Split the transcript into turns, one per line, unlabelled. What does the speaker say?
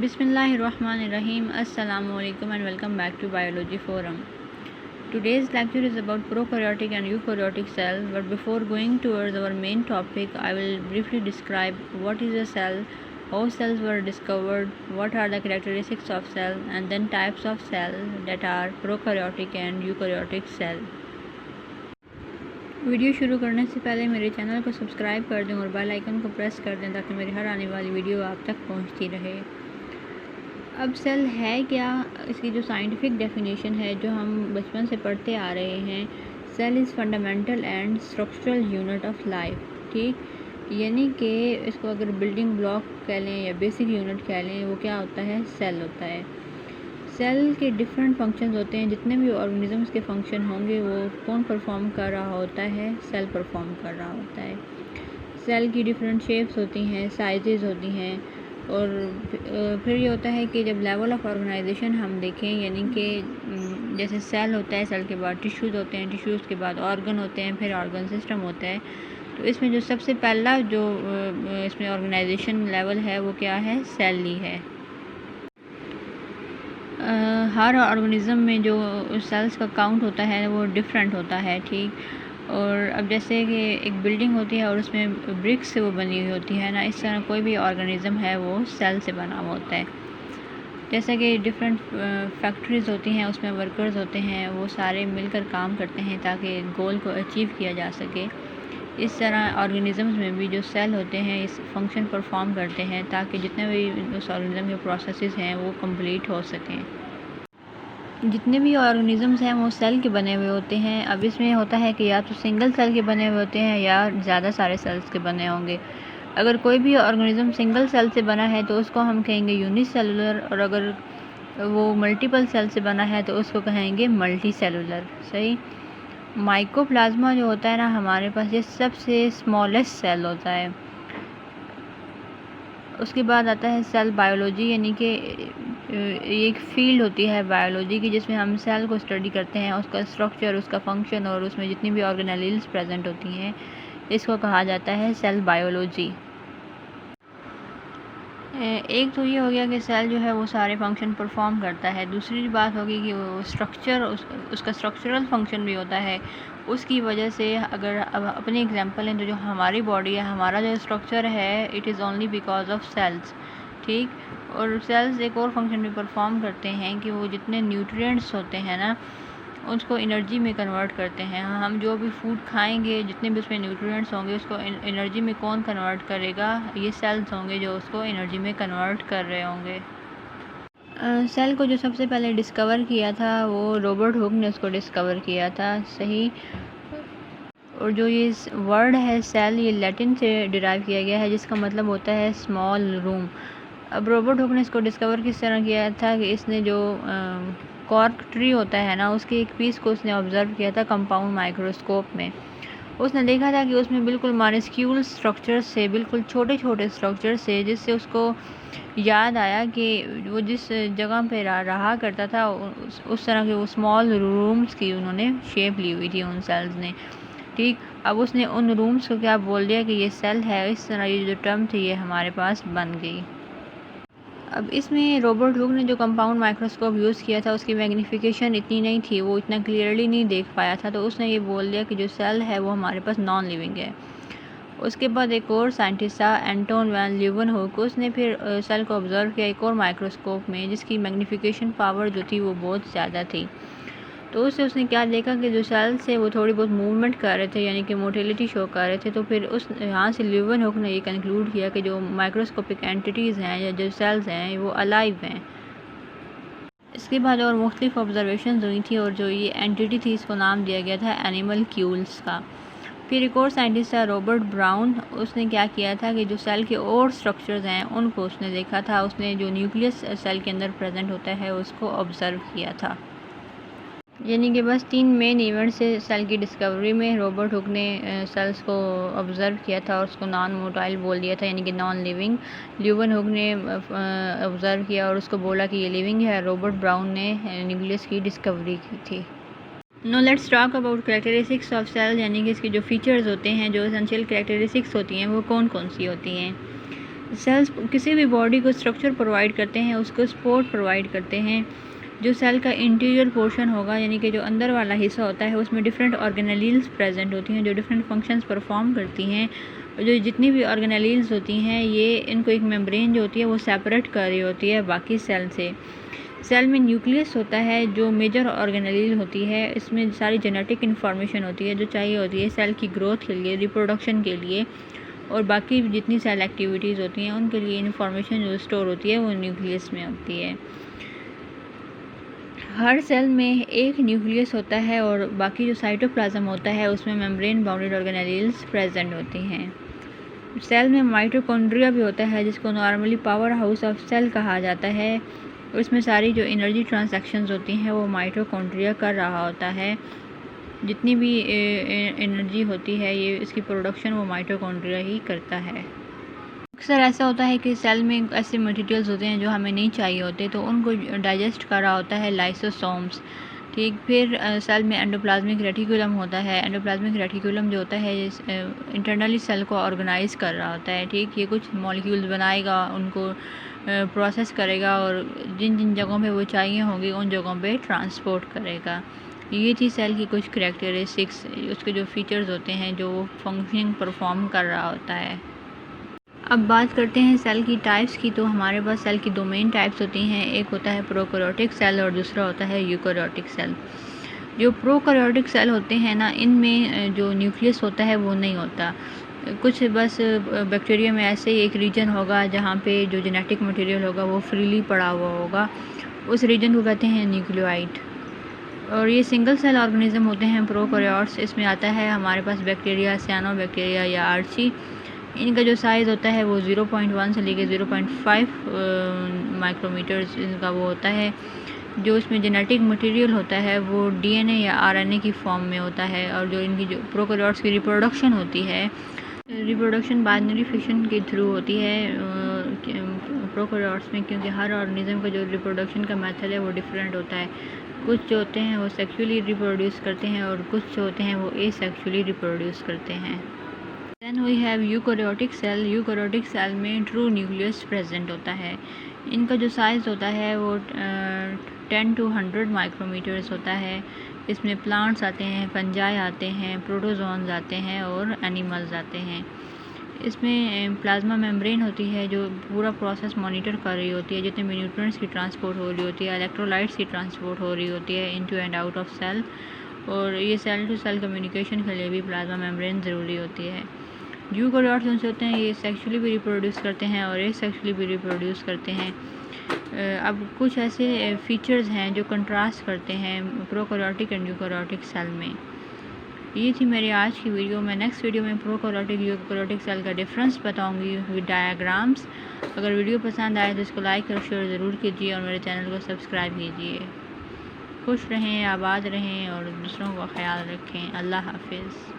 Bismillahirrahmanirrahim. Assalamu alaikum and welcome back to Biology Forum. Today's lecture is about prokaryotic and eukaryotic cell, but before going towards our main topic, I will briefly describe what is a cell, how cells were discovered, what are the characteristics of cell, and then types of cell that are prokaryotic and eukaryotic cell. Video शुरू करने से पहले मेरे channel को subscribe कर दें और bell icon को प्रेस कर दें ताकि मेरी हर आने वाली वीडियो आप तक पहुंचती रहे। अब सेल है क्या, इसकी जो साइंटिफिक डेफिनेशन है जो हम बचपन से पढ़ते आ रहे हैं, cell is fundamental and structural unit of life. ठीक, यानी कि इसको अगर बिल्डिंग ब्लॉक कह लें या बेसिक यूनिट कह लें, वो क्या होता है, सेल होता है। सेल के डिफरेंट फंक्शंस होते हैं, जितने भी ऑर्गेनिजम्स के फंक्शन होंगे वो कौन परफॉर्म कर रहा होता है, सेल परफॉर्म कर रहा होता है। सेल की डिफरेंट शेप्स होती हैं, साइजेस होती हैं, और फिर ये होता है कि जब लेवल ऑफ ऑर्गेनाइजेशन हम देखें, यानी कि जैसे सेल होता है, सेल के बाद टिश्यूज़ होते हैं, टिश्यूज़ के बाद ऑर्गन होते हैं, फिर ऑर्गन सिस्टम होता है। तो इसमें जो सबसे पहला जो इसमें ऑर्गेनाइजेशन लेवल है वो क्या है, सेल ही है। हर ऑर्गेनिज़म में जो सेल्स का काउंट होता है वो डिफरेंट होता है। ठीक, और अब जैसे कि एक बिल्डिंग होती है और उसमें ब्रिक्स से वो बनी हुई होती है ना, इस तरह कोई भी ऑर्गेनिज़म है वो सेल से बना हुआ होता है। जैसे कि डिफरेंट फैक्ट्रीज़ होती हैं, उसमें वर्कर्स होते हैं, वो सारे मिलकर काम करते हैं ताकि गोल को अचीव किया जा सके। इस तरह ऑर्गेनिज़म्स में भी जो सेल होते हैं इस फंक्शन परफॉर्म करते हैं ताकि जितने भी उस ऑर्गेनिज़म के प्रोसेसेस हैं वो कंप्लीट हो सकें। जितने भी ऑर्गेनिज़म्स हैं वो सेल के बने हुए होते हैं। अब इसमें होता है कि या तो सिंगल सेल के बने हुए होते हैं या ज़्यादा सारे सेल्स के बने होंगे। अगर कोई भी ऑर्गेनिज़म सिंगल सेल से बना है तो उसको हम कहेंगे यूनिसेलुलर, और अगर वो मल्टीपल सेल से बना है तो उसको कहेंगे मल्टी सेलुलर। सही। माइकोप्लाज्मा जो होता है ना हमारे पास, ये सबसे स्मॉलेस्ट सेल होता है। उसके बाद आता है सेल बायोलॉजी, यानी कि एक फील्ड होती है बायोलॉजी की जिसमें हम सेल को स्टडी करते हैं, उसका स्ट्रक्चर, उसका फंक्शन और उसमें जितनी भी ऑर्गेनेल्स प्रेजेंट होती हैं, इसको कहा जाता है सेल बायोलॉजी। एक तो ये हो गया कि सेल जो है वो सारे फंक्शन परफॉर्म करता है। दूसरी बात होगी कि वो स्ट्रक्चर, उसका स्ट्रक्चरल फंक्शन भी होता है। उसकी वजह से अगर अब अपनी एग्जांपल लें तो जो हमारी बॉडी है, हमारा जो स्ट्रक्चर है, it is only because of cells. ठीक, और सेल्स एक और फंक्शन भी परफॉर्म करते हैं कि वो जितने न्यूट्रिएंट्स होते हैं ना उसको एनर्जी में कन्वर्ट करते हैं। हम जो भी फूड खाएंगे, जितने भी उसमें न्यूट्रिएंट्स होंगे, उसको एनर्जी में कौन कन्वर्ट करेगा, ये सेल्स होंगे जो उसको एनर्जी में कन्वर्ट कर रहे होंगे। सेल को जो सबसे पहले डिस्कवर किया था वो रॉबर्ट हुक ने उसको डिस्कवर किया था। सही। और जो ये वर्ड है सेल, ये लैटिन से डिराइव किया गया है जिसका मतलब होता है स्मॉल रूम। अब रॉबर्ट हुक ने इसको डिस्कवर किस तरह किया था कि इसने जो कॉर्क ट्री होता है ना, उसके एक पीस को उसने ऑब्ज़र्व किया था कंपाउंड माइक्रोस्कोप में। उसने देखा था कि उसमें बिल्कुल माइन्यूस्क्यूल स्ट्रक्चर से, बिल्कुल छोटे छोटे स्ट्रक्चर से, जिससे उसको याद आया कि वो जिस जगह पे रहा करता था उस तरह के वो स्मॉल रूम्स की उन्होंने शेप ली हुई थी उन सेल्स ने। ठीक, अब उसने उन रूम्स को क्या बोल दिया कि ये सेल है। इस तरह ये जो टर्म थी ये हमारे पास बन गई। अब इसमें रॉबर्ट हुक ने जो कंपाउंड माइक्रोस्कोप यूज़ किया था उसकी मैग्नीफिकेशन इतनी नहीं थी, वो इतना क्लियरली नहीं देख पाया था, तो उसने ये बोल दिया कि जो सेल है वो हमारे पास नॉन लिविंग है। उसके बाद एक और साइंटिस्ट था एंटोन वैन लीeuwenhoek, उसने फिर सेल को ऑब्ज़र्व किया एक और माइक्रोस्कोप में जिसकी मैग्नीफिकेशन पावर जो थी वो बहुत ज़्यादा थी। तो उसने क्या देखा कि जो सेल्स है वो थोड़ी बहुत मूवमेंट कर रहे थे, यानी कि मोटिलिटी शो कर रहे थे। तो फिर उस यहाँ से लीeuwenhoek ने ये कंक्लूड किया कि जो माइक्रोस्कोपिक एंटिटीज़ हैं या जो सेल्स हैं वो अलाइव हैं। इसके बाद और मुख्तलिफ ऑब्जर्वेशन हुई थी और जो ये एंटिटी थी इसको नाम दिया गया था एनिमलक्यूल्स का। फिर एक और साइंटिस्ट था रॉबर्ट ब्राउन, उसने क्या किया था कि जो सेल के और स्ट्रक्चर्स हैं उनको उसने देखा था। उसने जो न्यूक्लियस सेल के अंदर प्रेजेंट होता है उसको ऑब्ज़र्व किया था। यानी कि बस 3 मेन इवेंट से सेल की डिस्कवरी में रॉबर्ट हुक ने सेल्स को ऑब्ज़र्व किया था और उसको नॉन मोटाइल बोल दिया था, यानी कि नॉन लिविंग। लीeuwenhoek ने ऑब्ज़र्व किया और उसको बोला कि ये लिविंग है। रॉबर्ट ब्राउन ने न्यूक्लियस की डिस्कवरी की थी। Now let's talk about characteristics of cell, यानी कि इसके जो फीचर्स होते हैं, जो एसेंशियल कैरेक्टरिस्टिक्स होती हैं वो कौन कौन सी होती हैं। सेल्स किसी भी बॉडी को स्ट्रक्चर प्रोवाइड करते हैं, उसको सपोर्ट प्रोवाइड करते हैं। जो सेल का इंटीरियर पोर्शन होगा, यानी कि जो अंदर वाला हिस्सा होता है, उसमें डिफरेंट ऑर्गेनेल्स प्रेजेंट होती हैं जो डिफरेंट फंक्शंस परफॉर्म करती हैं। जो जितनी भी ऑर्गेनेल्स होती हैं, ये इनको एक मेम्ब्रेन जो होती है वो सेपरेट कर रही होती है बाकी सेल से। सेल में न्यूक्लियस होता है जो मेजर ऑर्गेनेल होती है। इसमें सारी जेनेटिक इन्फॉर्मेशन होती है जो चाहिए होती है सेल की ग्रोथ के लिए, रिप्रोडक्शन के लिए, और बाकी जितनी सेल एक्टिविटीज़ होती हैं उनके लिए इन्फॉर्मेशन जो स्टोर होती है वो न्यूक्लियस में होती है। हर सेल में एक न्यूक्लियस होता है और बाकी जो साइटोप्लाज्म होता है उसमें मेम्ब्रेन बाउंडेड ऑर्गेनेल्स प्रेजेंट होती हैं। सेल में माइटोकॉन्ड्रिया भी होता है जिसको normally powerhouse of cell कहा जाता है। उसमें सारी जो एनर्जी ट्रांसैक्शंस होती हैं वो माइटोकॉन्ड्रिया कर रहा होता है। जितनी भी एनर्जी होती है ये इसकी प्रोडक्शन वो माइटोकॉन्ड्रिया ही करता है। अक्सर ऐसा होता है कि सेल में ऐसे मटेरियल्स होते हैं जो हमें नहीं चाहिए होते, तो उनको डाइजेस्ट कर रहा होता है लाइसोसोम्स। ठीक, फिर सेल में एंडोप्लाज्मिक रेटिकुलम होता है। एंडोप्लाज्मिक रेटिकुलम जो होता है इंटरनली सेल को ऑर्गेनाइज कर रहा होता है। ठीक, ये कुछ मॉलिक्यूल्स बनाएगा, उनको प्रोसेस करेगा और जिन जिन जगहों पे वो चाहिए होंगी उन जगहों पे ट्रांसपोर्ट करेगा। ये थी सेल की कुछ करेक्टरिस्टिक्स, उसके जो फीचर्स होते हैं जो वो फंक्शनिंग परफॉर्म कर रहा होता है। अब बात करते हैं सेल की टाइप्स की। तो हमारे पास सेल की दो मेन टाइप्स होती हैं, एक होता है प्रोकैरियोटिक सेल और दूसरा होता है यूकैरियोटिक सेल। जो प्रोकैरियोटिक सेल होते हैं ना, इनमें जो न्यूक्लियस होता है वो नहीं होता। कुछ बस बैक्टीरिया में ऐसे ही एक रीजन होगा जहाँ पे जो जेनेटिक मटेरियल होगा वो फ्रीली पड़ा हुआ होगा, उस रीजन को कहते हैं न्यूक्लियोइड। और ये सिंगल सेल ऑर्गेनिज्म होते हैं प्रोकैरियोट्स। इसमें आता है हमारे पास बैक्टीरिया, साइनोबैक्टीरिया या आर्ची। इनका जो साइज़ होता है वो 0.1 से लेकर 0.5 माइक्रोमीटर्स इनका वो होता है। जो इसमें जेनेटिक मटेरियल होता है वो डीएनए या आरएनए की फॉर्म में होता है। और जो इनकी जो प्रोकैरियोट्स की रिप्रोडक्शन होती है, रिप्रोडक्शन बाइनरी फिशन के थ्रू होती है प्रोकैरियोट्स में, क्योंकि हर ऑर्गेनिज्म का जो रिप्रोडक्शन का मेथड है वो डिफरेंट होता है। कुछ जो होते हैं वो सेक्सुअली रिप्रोड्यूस करते हैं और कुछ जो होते हैं वो एसेक्सुअली रिप्रोड्यूस करते हैं। Then we have eukaryotic cell. Eukaryotic cell में ट्रू न्यूक्लियस प्रेजेंट होता है। इनका जो साइज़ होता है वो 10 to 100 माइक्रोमीटर्स होता है। इसमें प्लांट्स आते हैं, फंजाई आते हैं, प्रोटोजोन्स आते हैं और एनिमल्स आते हैं। इसमें प्लाज्मा मेम्ब्रेन होती है जो पूरा प्रोसेस मॉनिटर कर रही होती है, जितने भी न्यूट्रिएंट्स की ट्रांसपोर्ट हो रही होती है, इलेक्ट्रोलाइट्स की ट्रांसपोर्ट हो रही होती है into and out of cell. और ये सेल टू सेल कम्युनिकेशन के लिए भी प्लाज्मा मेम्ब्रेन ज़रूरी होती है। यूकैरियोट्स उनसे होते हैं ये सेक्सुअली भी रिप्रोड्यूस करते हैं और एसेक्सुअली भी रिप्रोड्यूस करते हैं। अब कुछ ऐसे फीचर्स हैं जो कंट्रास्ट करते हैं प्रोकैरियोटिक एंड यूकैरियोटिक सेल में। ये थी मेरी आज की वीडियो। मैं नेक्स्ट वीडियो में प्रोकैरियोटिक यूकैरियोटिक सेल का डिफरेंस बताऊंगी विद डायग्राम्स। अगर वीडियो पसंद आए तो इसको लाइक और शेयर ज़रूर कीजिए और मेरे चैनल को सब्सक्राइब कीजिए। खुश रहें, आबाद रहें और दूसरों का ख्याल रखें। अल्लाह हाफिज़।